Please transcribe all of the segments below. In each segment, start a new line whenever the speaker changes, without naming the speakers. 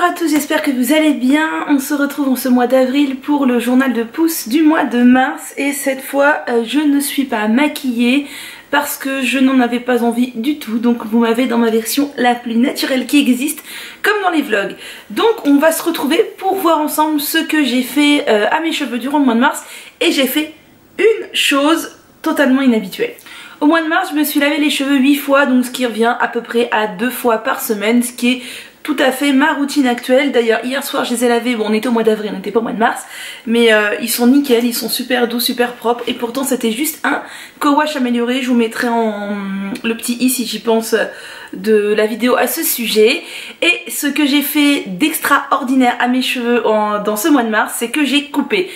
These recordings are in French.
Bonjour à tous, j'espère que vous allez bien. On se retrouve en ce mois d'avril pour le journal de pouce du mois de mars. Et cette fois, je ne suis pas maquillée parce que je n'en avais pas envie du tout. Donc vous m'avez dans ma version la plus naturelle qui existe, comme dans les vlogs. Donc on va se retrouver pour voir ensemble ce que j'ai fait à mes cheveux durant le mois de mars. Et j'ai fait une chose totalement inhabituelle. Au mois de mars, je me suis lavé les cheveux 8 fois, donc ce qui revient à peu près à 2 fois par semaine, ce qui est tout à fait ma routine actuelle. D'ailleurs hier soir je les ai lavés, bon on était au mois d'avril, on n'était pas au mois de mars, mais ils sont nickel, ils sont super doux, super propres, et pourtant c'était juste un co-wash amélioré. Je vous mettrai le petit i si j'y pense de la vidéo à ce sujet. Et ce que j'ai fait d'extraordinaire à mes cheveux dans ce mois de mars, c'est que j'ai coupé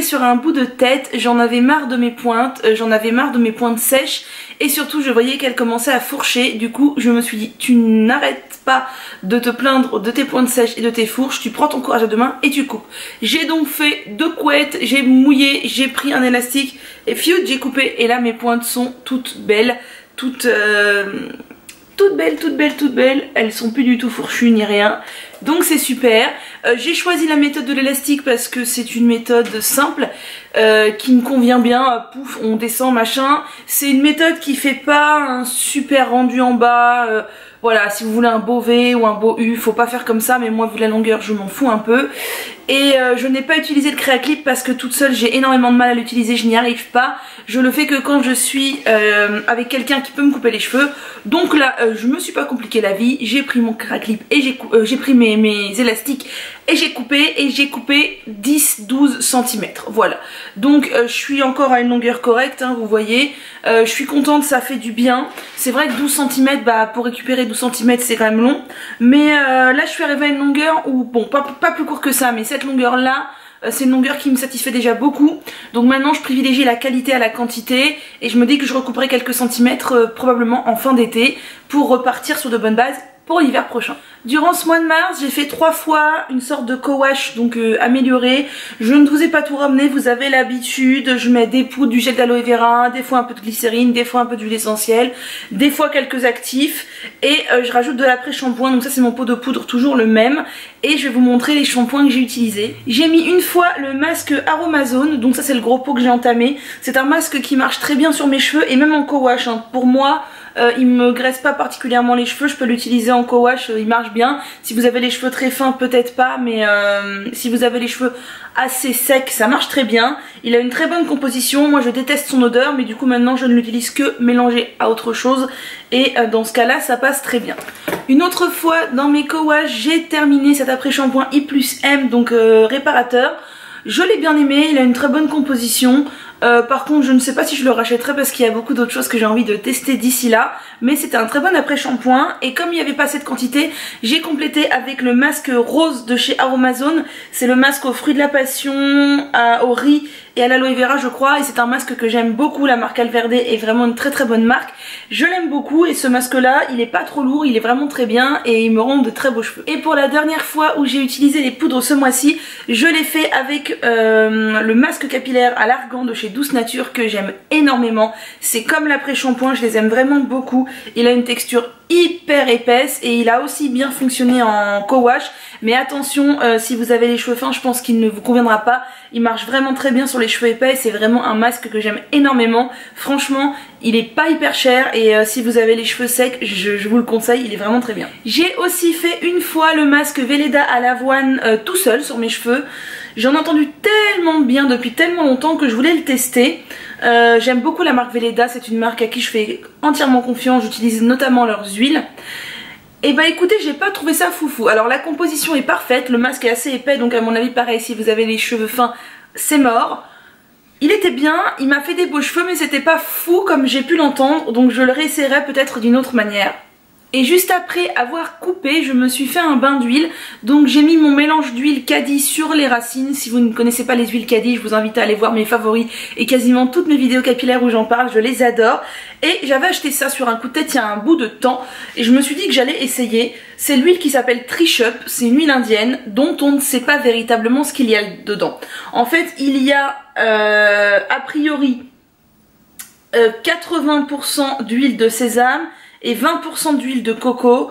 sur un bout de tête. J'en avais marre de mes pointes, j'en avais marre de mes pointes sèches, et surtout je voyais qu'elles commençaient à fourcher. Du coup je me suis dit, tu n'arrêtes pas de te plaindre de tes pointes sèches et de tes fourches, tu prends ton courage à deux mains et tu coupes. J'ai donc fait 2 couettes, j'ai mouillé, j'ai pris un élastique et fiou, j'ai coupé, et là mes pointes sont toutes belles, toutes belles, elles sont plus du tout fourchues ni rien, donc c'est super. J'ai choisi la méthode de l'élastique parce que c'est une méthode simple qui me convient bien. Pouf, on descend machin, c'est une méthode qui fait pas un super rendu en bas. Voilà, si vous voulez un beau V ou un beau U, faut pas faire comme ça, mais moi vu la longueur je m'en fous un peu. Et je n'ai pas utilisé le Créaclip parce que toute seule j'ai énormément de mal à l'utiliser, je n'y arrive pas. Je le fais que quand je suis avec quelqu'un qui peut me couper les cheveux. Donc là je me suis pas compliqué la vie, j'ai pris mon Créaclip et j'ai pris mes élastiques et j'ai coupé 10-12 cm. Voilà, donc je suis encore à une longueur correcte, hein, vous voyez. Je suis contente, ça fait du bien. C'est vrai que 12 cm, bah, pour récupérer 12 cm c'est quand même long. Mais là je suis arrivée à une longueur où, bon, pas plus court que ça, mais cette longueur là, c'est une longueur qui me satisfait déjà beaucoup. Donc maintenant je privilégie la qualité à la quantité, et je me dis que je recouperai quelques centimètres probablement en fin d'été pour repartir sur de bonnes bases pour l'hiver prochain. Durant ce mois de mars, j'ai fait 3 fois une sorte de co-wash, donc amélioré. Je ne vous ai pas tout ramené, vous avez l'habitude. Je mets des poudres, du gel d'aloe vera, des fois un peu de glycérine, des fois un peu d'huile essentielle, des fois quelques actifs, et je rajoute de l'après-shampoing. Donc ça c'est mon pot de poudre, toujours le même, et je vais vous montrer les shampoings que j'ai utilisés. J'ai mis une fois le masque Aromazone, donc ça c'est le gros pot que j'ai entamé. C'est un masque qui marche très bien sur mes cheveux et même en co-wash, hein. Pour moi, il me graisse pas particulièrement les cheveux, je peux l'utiliser en co-wash, il marche bien. Si vous avez les cheveux très fins peut-être pas, mais si vous avez les cheveux assez secs ça marche très bien. Il a une très bonne composition, moi je déteste son odeur, mais du coup maintenant je ne l'utilise que mélangé à autre chose, et dans ce cas là ça passe très bien. Une autre fois dans mes co-wash, j'ai terminé cet après-shampoing I+M, donc réparateur. Je l'ai bien aimé, il a une très bonne composition. Par contre je ne sais pas si je le rachèterai parce qu'il y a beaucoup d'autres choses que j'ai envie de tester d'ici là, mais c'était un très bon après-shampoing. Et comme il n'y avait pas assez de quantité, j'ai complété avec le masque rose de chez Aromazone. C'est le masque aux fruits de la passion, au riz et à l'aloe vera je crois, et c'est un masque que j'aime beaucoup. La marque Alverde est vraiment une très bonne marque, je l'aime beaucoup, et ce masque là il est pas trop lourd, il est vraiment très bien et il me rend de très beaux cheveux. Et pour la dernière fois où j'ai utilisé les poudres ce mois-ci, je l'ai fait avec le masque capillaire à l'argan de chez Douce Nature que j'aime énormément. C'est comme l'après-shampoing, je les aime vraiment beaucoup. Il a une texture hyper épaisse et il a aussi bien fonctionné en co-wash, mais attention, si vous avez les cheveux fins, je pense qu'il ne vous conviendra pas. Il marche vraiment très bien sur les cheveux épais, c'est vraiment un masque que j'aime énormément. Franchement il est pas hyper cher, et si vous avez les cheveux secs je vous le conseille, il est vraiment très bien. J'ai aussi fait une fois le masque Velleda à l'avoine tout seul sur mes cheveux. J'en ai entendu tellement bien depuis tellement longtemps que je voulais le tester. J'aime beaucoup la marque Velleda, c'est une marque à qui je fais entièrement confiance, j'utilise notamment leurs huiles. Et bah écoutez, j'ai pas trouvé ça foufou. Alors la composition est parfaite, le masque est assez épais, donc à mon avis pareil, si vous avez les cheveux fins c'est mort. Il était bien, il m'a fait des beaux cheveux, mais c'était pas fou comme j'ai pu l'entendre, donc je le réessayerai peut-être d'une autre manière. Et juste après avoir coupé, je me suis fait un bain d'huile. Donc j'ai mis mon mélange d'huile Caddy sur les racines. Si vous ne connaissez pas les huiles Caddy, je vous invite à aller voir mes favoris et quasiment toutes mes vidéos capillaires où j'en parle, je les adore. Et j'avais acheté ça sur un coup de tête il y a un bout de temps, et je me suis dit que j'allais essayer. C'est l'huile qui s'appelle Trichup, c'est une huile indienne dont on ne sait pas véritablement ce qu'il y a dedans. En fait il y a a priori 80% d'huile de sésame et 20% d'huile de coco.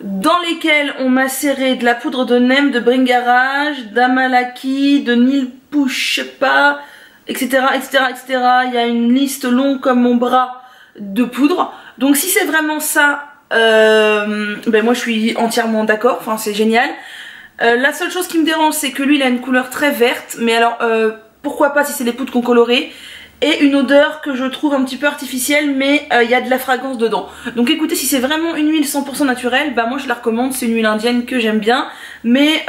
dans lesquels on m'a serré de la poudre de neem, de Bringarage, d'Amalaki, de Nilpouche, je sais pas, etc., etc., etc. Il y a une liste longue comme mon bras de poudre. Donc si c'est vraiment ça, ben moi je suis entièrement d'accord, enfin c'est génial. La seule chose qui me dérange, c'est que lui il a une couleur très verte, mais alors pourquoi pas si c'est des poudres qu'on colorait. Et une odeur que je trouve un petit peu artificielle, mais il y a de la fragrance dedans. Donc écoutez, si c'est vraiment une huile 100% naturelle, bah moi je la recommande, c'est une huile indienne que j'aime bien. Mais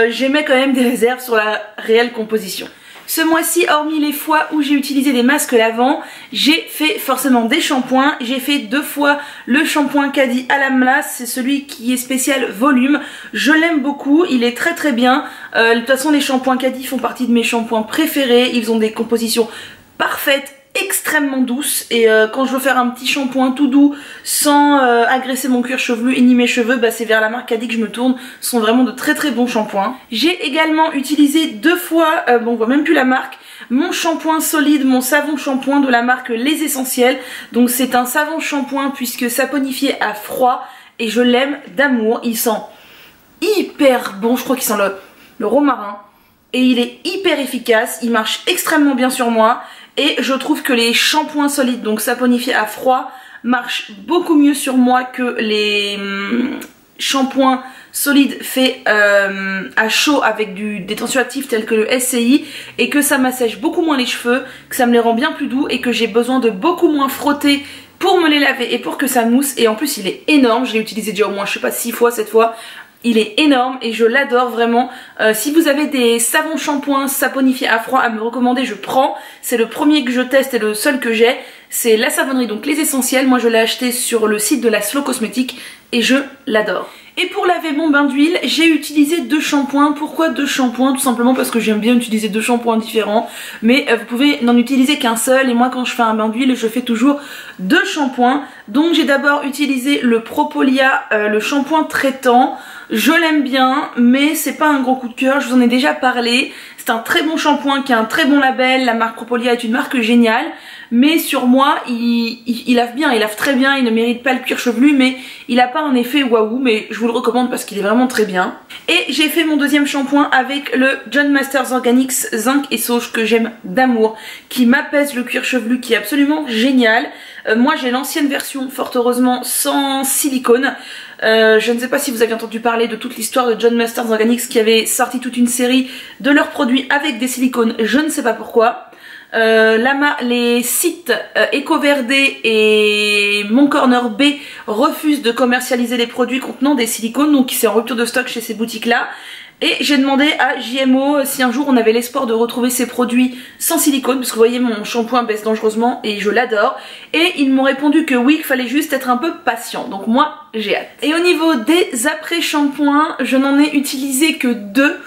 j'émets quand même des réserves sur la réelle composition. Ce mois-ci, hormis les fois où j'ai utilisé des masques lavants, j'ai fait forcément des shampoings. J'ai fait 2 fois le shampoing Caddy à la melasse, c'est celui qui est spécial volume. Je l'aime beaucoup, il est très très bien. De toute façon, les shampoings Caddy font partie de mes shampoings préférés. Ils ont des compositions parfaites, extrêmement douces, et quand je veux faire un petit shampoing tout doux sans agresser mon cuir chevelu et ni mes cheveux, bah c'est vers la marque Caddy que je me tourne. Ce sont vraiment de très très bons shampoings. J'ai également utilisé 2 fois, bon on voit même plus la marque, mon shampoing solide, mon savon shampoing de la marque Les Essentiels. Donc c'est un savon shampoing puisque saponifié à froid et je l'aime d'amour. Il sent hyper bon, je crois qu'il sent le romarin et il est hyper efficace, il marche extrêmement bien sur moi. Et je trouve que les shampoings solides, donc saponifiés à froid, marchent beaucoup mieux sur moi que les shampoings solides faits à chaud avec des tensioactifs tels que le SCI, et que ça m'assèche beaucoup moins les cheveux, que ça me les rend bien plus doux et que j'ai besoin de beaucoup moins frotter pour me les laver et pour que ça mousse. Et en plus il est énorme, je l'ai utilisé déjà au moins je sais pas 6 fois, 7 fois. Il est énorme et je l'adore vraiment. Si vous avez des savons shampoings saponifiés à froid à me recommander, je prends. C'est le premier que je teste et le seul que j'ai. C'est la savonnerie, donc Les Essentiels. Moi je l'ai acheté sur le site de la Slow Cosmétique et je l'adore. Et pour laver mon bain d'huile, j'ai utilisé 2 shampoings. Pourquoi 2 shampoings? Tout simplement parce que j'aime bien utiliser 2 shampoings différents. Mais vous pouvez n'en utiliser qu'un seul. Et moi quand je fais un bain d'huile, je fais toujours 2 shampoings. Donc j'ai d'abord utilisé le Propolia, le shampoing traitant. Je l'aime bien, mais c'est pas un gros coup de cœur, je vous en ai déjà parlé. C'est un très bon shampoing qui a un très bon label, la marque Propolia est une marque géniale. Mais sur moi, il lave bien, il lave très bien, il ne mérite pas le cuir chevelu, mais il a pas un effet waouh, mais je vous le recommande parce qu'il est vraiment très bien. Et j'ai fait mon deuxième shampoing avec le John Masters Organics Zinc et Sauge que j'aime d'amour, qui m'apaise le cuir chevelu, qui est absolument génial. Moi j'ai l'ancienne version, fort heureusement, sans silicone. Je ne sais pas si vous avez entendu parler de toute l'histoire de John Masters Organics qui avait sorti toute une série de leurs produits avec des silicones, je ne sais pas pourquoi. Les sites EcoVerde et Mon Corner B refusent de commercialiser les produits contenant des silicones, donc c'est en rupture de stock chez ces boutiques là. Et j'ai demandé à JMO si un jour on avait l'espoir de retrouver ces produits sans silicone, parce que vous voyez mon shampoing baisse dangereusement et je l'adore. Et ils m'ont répondu que oui, qu'il fallait juste être un peu patient, donc moi j'ai hâte. Et au niveau des après-shampoings, je n'en ai utilisé que 2.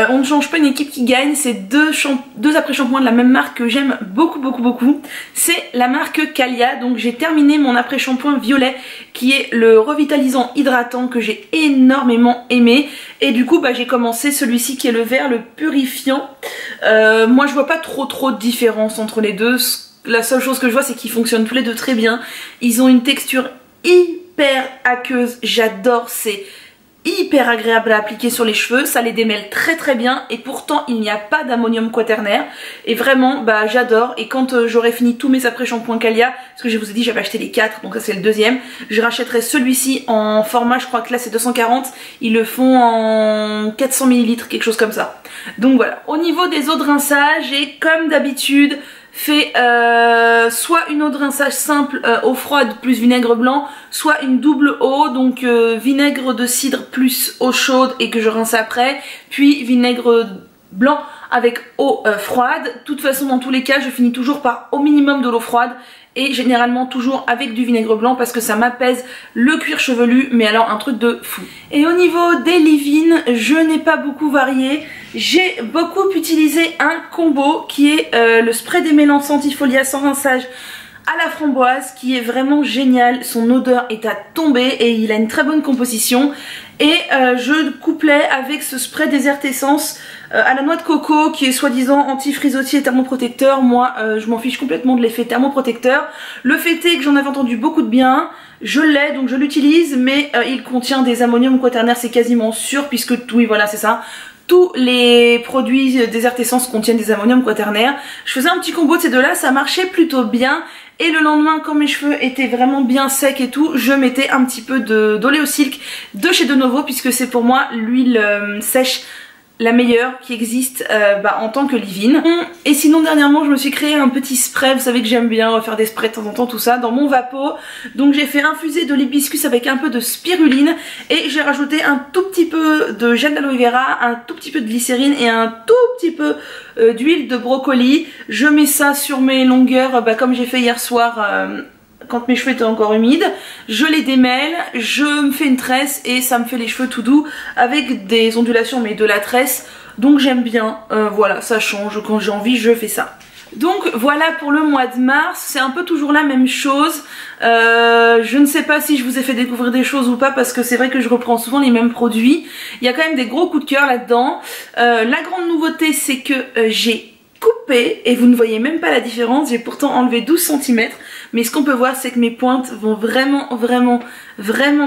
On ne change pas une équipe qui gagne, c'est 2 après-shampoings de la même marque que j'aime beaucoup. C'est la marque Calia, donc j'ai terminé mon après-shampoing violet qui est le revitalisant hydratant que j'ai énormément aimé. Et du coup bah, j'ai commencé celui-ci qui est le vert, le purifiant. Moi je vois pas trop de différence entre les deux. La seule chose que je vois c'est qu'ils fonctionnent tous les deux très bien. Ils ont une texture hyper aqueuse, j'adore, c'est hyper agréable à appliquer sur les cheveux, ça les démêle très bien et pourtant il n'y a pas d'ammonium quaternaire et vraiment bah j'adore. Et quand j'aurai fini tous mes après-shampoings Calia, parce que je vous ai dit j'avais acheté les 4, donc ça c'est le deuxième, je rachèterai celui-ci en format, je crois que là c'est 240, ils le font en 400 ml, quelque chose comme ça. Donc voilà, au niveau des eaux de rinçage, j'ai comme d'habitude fait soit une eau de rinçage simple, eau froide plus vinaigre blanc, soit une double eau, donc vinaigre de cidre plus eau chaude et que je rince après, puis vinaigre blanc avec eau froide. De toute façon dans tous les cas je finis toujours par au minimum de l'eau froide et généralement toujours avec du vinaigre blanc parce que ça m'apaise le cuir chevelu, mais alors un truc de fou. Et au niveau des leave-in, je n'ai pas beaucoup varié. J'ai beaucoup utilisé un combo qui est le spray démêlant Santifolia sans rinçage à la framboise, qui est vraiment génial. Son odeur est à tomber et il a une très bonne composition. Et je couplais avec ce spray Desert Essence à la noix de coco qui est soi-disant anti-frisottis et thermoprotecteur. Moi je m'en fiche complètement de l'effet thermoprotecteur. Le fait est que j'en avais entendu beaucoup de bien, Je l'ai donc je l'utilise, mais il contient des ammonium quaternaire, c'est quasiment sûr puisque oui voilà c'est ça. Tous les produits Desert Essence contiennent des ammonium quaternaire. Je faisais un petit combo de ces deux là, ça marchait plutôt bien. Et le lendemain, quand mes cheveux étaient vraiment bien secs et tout, je mettais un petit peu d'oléosilk de chez De Novo, puisque c'est pour moi l'huile sèche la meilleure qui existe en tant que leave-in. Et sinon dernièrement je me suis créé un petit spray, vous savez que j'aime bien faire des sprays de temps en temps tout ça, dans mon Vapo. Donc j'ai fait infuser de l'hibiscus avec un peu de spiruline et j'ai rajouté un tout petit peu de gel d'aloe vera, un tout petit peu de glycérine et un tout petit peu d'huile de brocoli. Je mets ça sur mes longueurs comme j'ai fait hier soir quand mes cheveux étaient encore humides, je les démêle, je me fais une tresse et ça me fait les cheveux tout doux avec des ondulations mais de la tresse, donc j'aime bien, voilà ça change, quand j'ai envie je fais ça. Donc voilà pour le mois de mars, c'est un peu toujours la même chose, je ne sais pas si je vous ai fait découvrir des choses ou pas parce que c'est vrai que je reprends souvent les mêmes produits, il y a quand même des gros coups de cœur là-dedans. La grande nouveauté c'est que j'ai coupé et vous ne voyez même pas la différence, j'ai pourtant enlevé 12 cm, mais ce qu'on peut voir c'est que mes pointes vont vraiment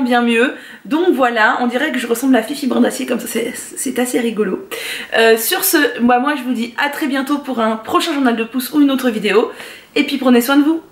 bien mieux. Donc voilà, on dirait que je ressemble à Fifi Brin d'Acier comme ça, c'est assez rigolo. Sur ce, moi je vous dis à très bientôt pour un prochain journal de pouce ou une autre vidéo, et puis prenez soin de vous.